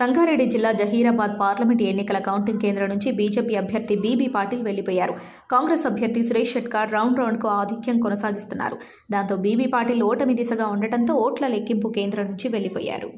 రంగారెడ్డి జిల్లా జహీరాబాద్ పార్లమెంట్ ఎన్నికల కౌంటింగ్ కేంద్రం నుంచి బీజేపీ అభ్యర్థి బీబీ పాటిల్ వెళ్లిపోయారు. కాంగ్రెస్ అభ్యర్థి సురేష్ షెట్కార్ రౌండ్కు ఆధిక్యం కొనసాగిస్తున్నారు. దాంతో బీబీ పాటిల్ ఓటమి దిశగా ఉండటంతో ఓట్ల లెక్కింపు కేంద్రం నుంచి వెళ్లిపోయారు.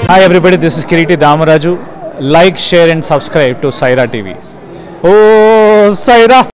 Hi everybody, this is Kiriti Damaraju. Like, share and subscribe to Saira TV. Oh, Saira!